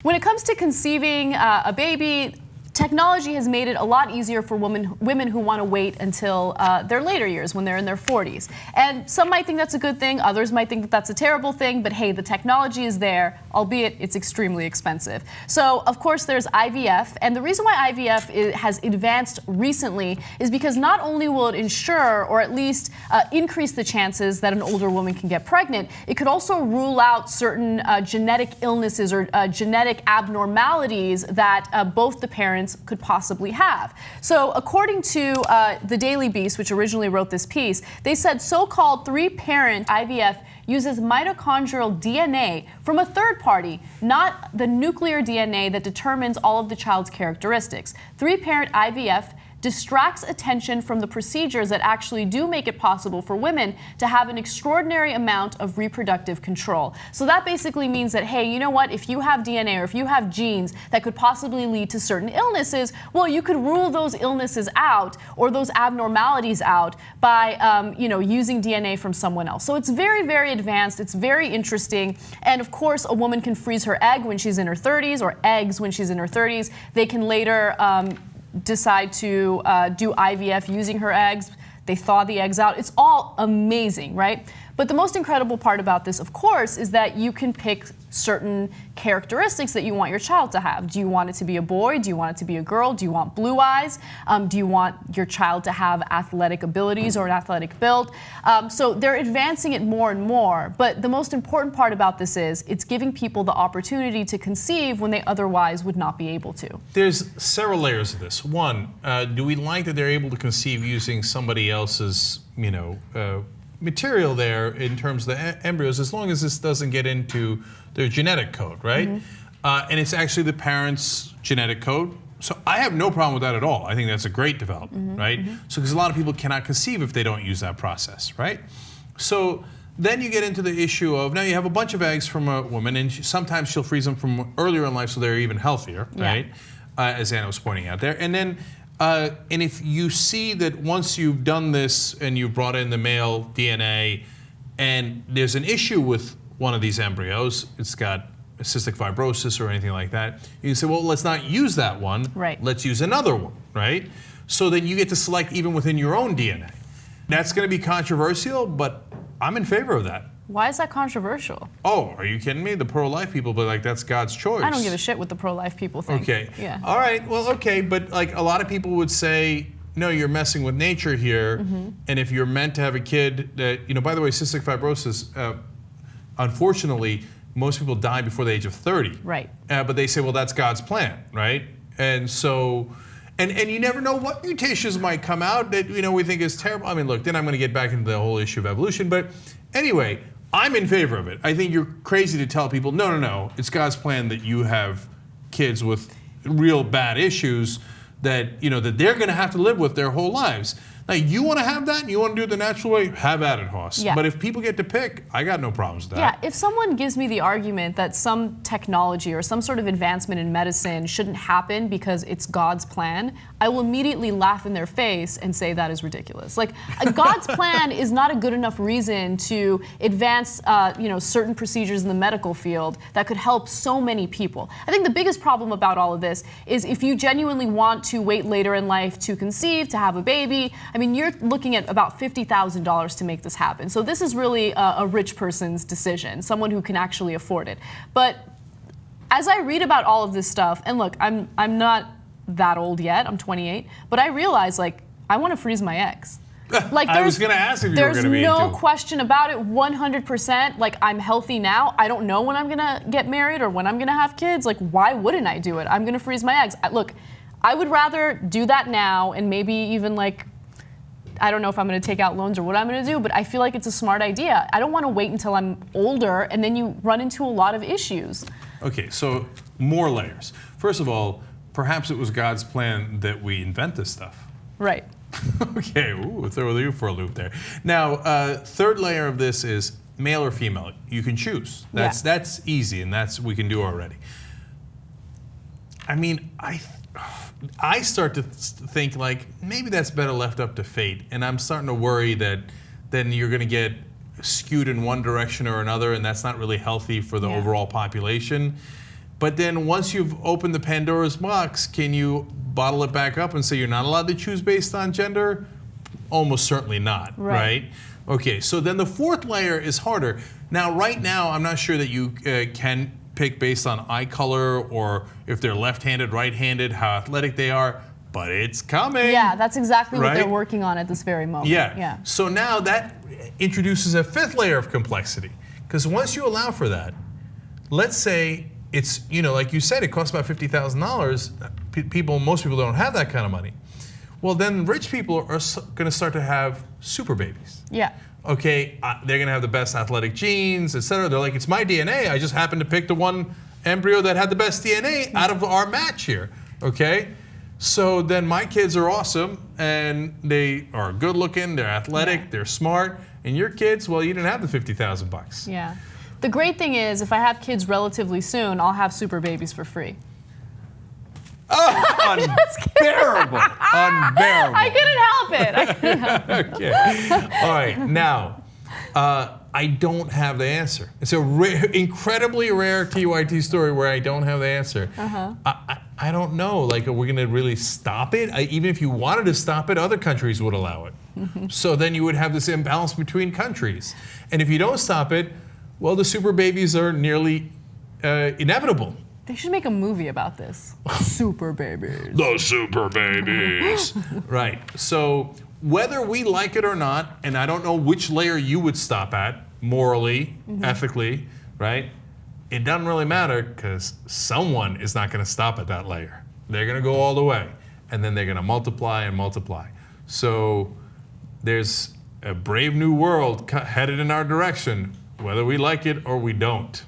When it comes to conceiving a baby, technology has made it a lot easier for women who want to wait until their later years, when they're in their 40s. And some might think that's a good thing, others might think that that's a terrible thing, but hey, the technology is there, albeit it's extremely expensive. So, of course, there's IVF, and the reason why IVF has advanced recently is because not only will it ensure, or at least increase the chances that an older woman can get pregnant, it could also rule out certain genetic illnesses or genetic abnormalities that both the parents could possibly have. So according to the Daily Beast, which originally wrote this piece, they said so-called three-parent IVF uses mitochondrial DNA from a third party, not the nuclear DNA that determines all of the child's characteristics. Three-parent IVF distracts attention from the procedures that actually do make it possible for women to have an extraordinary amount of reproductive control. So that basically means that, hey, you know what, if you have DNA or if you have genes that could possibly lead to certain illnesses, well, you could rule those illnesses out or those abnormalities out by, using DNA from someone else. So it's very, very advanced, it's very interesting, and of course, a woman can freeze her egg when she's in her 30s, or eggs when she's in her 30s. They can later decide to do IVF using her eggs. They thaw the eggs out. It's all amazing, right? But the most incredible part about this, of course, is that you can pick certain characteristics that you want your child to have. Do you want it to be a boy? Do you want it to be a girl? Do you want blue eyes? Do you want your child to have athletic abilities or an athletic build? So they're advancing it more and more. But the most important part about this is it's giving people the opportunity to conceive when they otherwise would not be able to. There's several layers of this. One, do we like that they're able to conceive using somebody else's, material there in terms of the embryos, as long as this doesn't get into their genetic code, right? Mm-hmm. And it's actually the parents' genetic code. So I have no problem with that at all. I think that's a great development, mm-hmm, right? Mm-hmm. So because a lot of people cannot conceive if they don't use that process, right? So then you get into the issue of, now you have a bunch of eggs from a woman, and sometimes she'll freeze them from earlier in life so they're even healthier, right? As Anna was pointing out there. And then and if you see that once you've done this and you've brought in the male DNA and there's an issue with one of these embryos, it's got cystic fibrosis or anything like that, you can say, well, let's not use that one, right. Let's use another one, right? So then you get to select even within your own DNA. That's going to be controversial, but I'm in favor of that. Why is that controversial? Oh, are you kidding me? The pro-life people, but like, that's God's choice. I don't give a shit what the pro-life people think. Okay. Yeah. All right. Well, okay, but like a lot of people would say, no, you're messing with nature here. Mm-hmm. And if you're meant to have a kid that, by the way, cystic fibrosis, unfortunately, most people die before the age of 30. Right. But they say, well, that's God's plan, right? And so, and you never know what mutations might come out that, we think is terrible. I mean, look, then I'm going to get back into the whole issue of evolution. But anyway, I'm in favor of it. I think you're crazy to tell people, no, it's God's plan that you have kids with real bad issues that, that they're going to have to live with their whole lives. Now, you want to have that and you want to do it the natural way, have at it, Hoss. Yeah. But if people get to pick, I got no problems with that. Yeah, if someone gives me the argument that some technology or some sort of advancement in medicine shouldn't happen because it's God's plan, I will immediately laugh in their face and say that is ridiculous. Like, God's plan is not a good enough reason to advance, certain procedures in the medical field that could help so many people. I think the biggest problem about all of this is if you genuinely want to wait later in life to conceive, to have a baby, I mean, you're looking at about $50,000 to make this happen. So this is really a rich person's decision, someone who can actually afford it. But as I read about all of this stuff, and look, I'm not that old yet, I'm 28, but I realize, I want to freeze my eggs. I was going to ask if you were going to be There's no question about it, 100%. I'm healthy now. I don't know when I'm going to get married or when I'm going to have kids. Why wouldn't I do it? I'm going to freeze my eggs. Look, I would rather do that now and maybe even I don't know if I'm going to take out loans or what I'm going to do, but I feel like it's a smart idea. I don't want to wait until I'm older and then you run into a lot of issues. Okay, so more layers. First of all, perhaps it was God's plan that we invent this stuff. Right. Okay, throw you for a loop there. Now, third layer of this is male or female. You can choose. That's easy, and we can do already. I mean, I start to think maybe that's better left up to fate, and I'm starting to worry that then you're going to get skewed in one direction or another, and that's not really healthy for the overall population. But then once you've opened the Pandora's box, can you bottle it back up and say you're not allowed to choose based on gender? Almost certainly not, right? Okay, so then the fourth layer is harder. Now, right now, I'm not sure that you can pick based on eye color or if they're left-handed, right-handed, how athletic they are, but it's coming. Yeah, that's exactly what they're right? working on at this very moment. Yeah. So now that introduces a fifth layer of complexity. Because once you allow for that, let's say it's, like you said, it costs about $50,000. Most people don't have that kind of money. Well, then rich people are going to start to have super babies. Yeah. Okay, they're going to have the best athletic genes, et cetera. They're like, it's my DNA. I just happened to pick the one embryo that had the best DNA out of our match here. Okay? So then my kids are awesome, and they are good looking, they're athletic, they're smart, and your kids, well, you didn't have the $50,000. Yeah. The great thing is, if I have kids relatively soon, I'll have super babies for free. Oh, unbearable. Unbearable. I couldn't help it. Okay. All right. Now, I don't have the answer. It's a incredibly rare TYT story where I don't have the answer. I don't know. Like, are we going to really stop it? Even if you wanted to stop it, other countries would allow it. So then you would have this imbalance between countries. And if you don't stop it, well, the super babies are nearly inevitable. They should make a movie about this. Super babies. The super babies. Right. So whether we like it or not, and I don't know which layer you would stop at, morally, ethically, right? It doesn't really matter because someone is not going to stop at that layer. They're going to go all the way. And then they're going to multiply and multiply. So there's a brave new world headed in our direction, whether we like it or we don't.